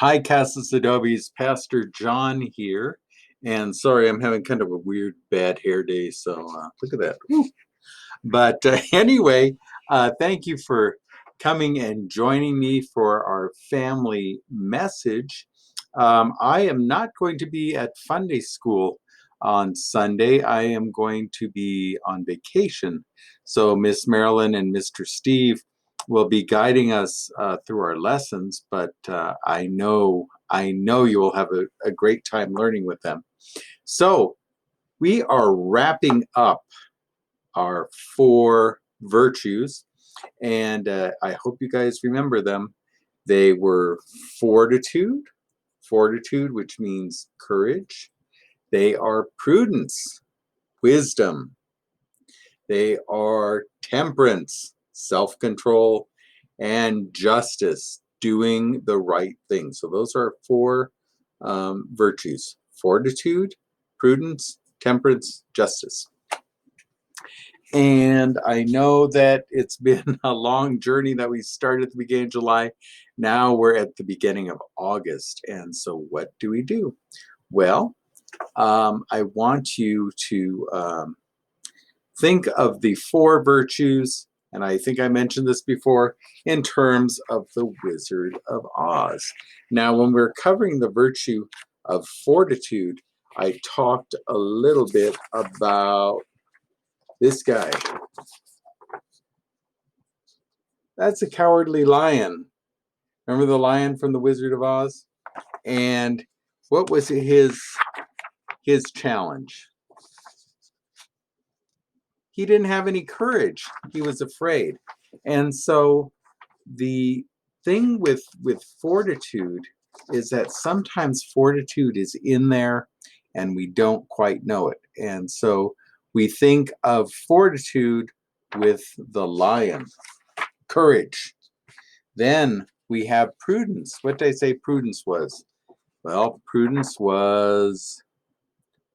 Hi, Casas Adobes. Pastor John here. And sorry, I'm having kind of a weird bad hair day, so look at that. Woo. But anyway, thank you for coming and joining me for our family message. I am not going to be at Sunday school on Sunday. I am going to be on vacation. So Miss Marilyn and Mr. Steve will be guiding us through our lessons, but I know you will have a great time learning with them. So we are wrapping up our 4 virtues, and I hope you guys remember them. They were fortitude, which means courage. They are prudence, wisdom. They are temperance, self-control, and justice, doing the right thing. So those are 4 virtues: fortitude, prudence, temperance, justice. And I know that it's been a long journey that we started at the beginning of July. Now we're at the beginning of August. And so what do we do? Well, I want you to think of the 4 virtues, and I think I mentioned this before, in terms of the Wizard of Oz. Now, when we're covering the virtue of fortitude, I talked a little bit about this guy. That's a cowardly lion. Remember the lion from the Wizard of Oz? And what was his challenge? He didn't have any courage. He was afraid. And so the thing with fortitude is that sometimes fortitude is in there and we don't quite know it. And so we think of fortitude with the lion, courage. Then we have prudence. What did I say prudence was? Well, prudence was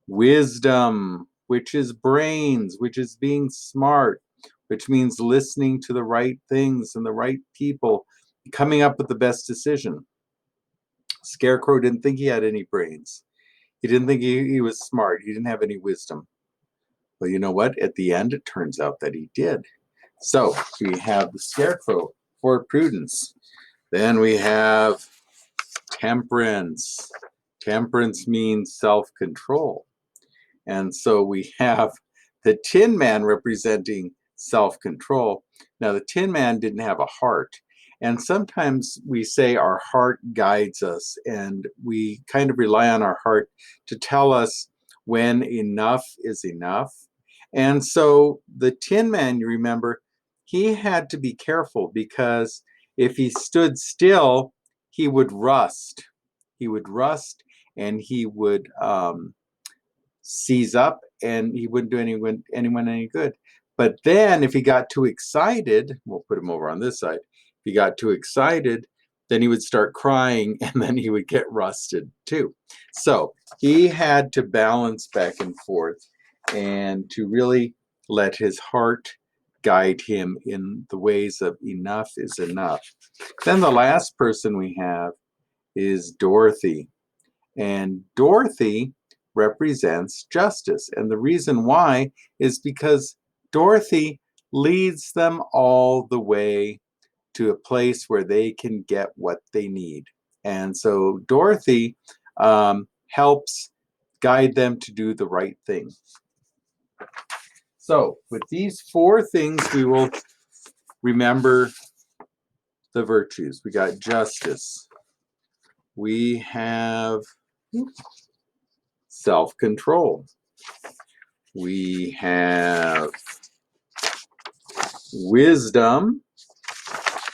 wisdom, which is brains, which is being smart, which means listening to the right things and the right people, coming up with the best decision. Scarecrow didn't think he had any brains. He didn't think he was smart. He didn't have any wisdom. Well, you know what? At the end, it turns out that he did. So we have the Scarecrow for prudence. Then we have temperance. Temperance means self-control. And so we have the Tin Man representing self-control. Now, the Tin Man didn't have a heart. And sometimes we say our heart guides us, and we kind of rely on our heart to tell us when enough is enough. And so the Tin Man, you remember, he had to be careful because if he stood still, he would rust. He would rust and he would seize up, and he wouldn't do anyone any good. But then if he got too excited, we'll put him over on this side, if he got too excited, then he would start crying and then he would get rusted too. So he had to balance back and forth and to really let his heart guide him in the ways of enough is enough. Then the last person we have is Dorothy. And Dorothy represents justice. And the reason why is because Dorothy leads them all the way to a place where they can get what they need. And so Dorothy helps guide them to do the right thing. So with these 4 things, we will remember the virtues. We got justice. We have self-control. We have wisdom,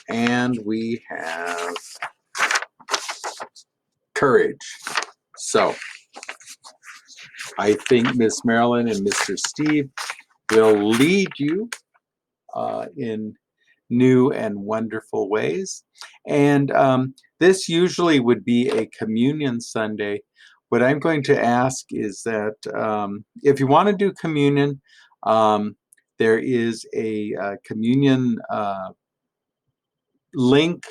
and we have courage. So I think Miss Marilyn and Mr. Steve will lead you in new and wonderful ways. And this usually would be a communion Sunday. What I'm going to ask is that if you want to do communion, there is a communion link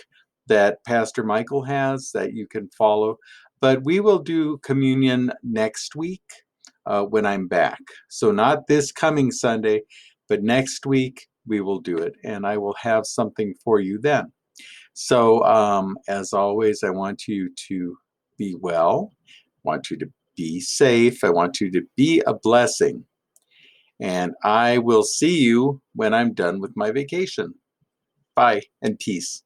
that Pastor Michael has that you can follow. But we will do communion next week when I'm back. So not this coming Sunday, but next week we will do it, and I will have something for you then. So as always, I want you to be well. I want you to be safe. I want you to be a blessing. And I will see you when I'm done with my vacation. Bye and peace.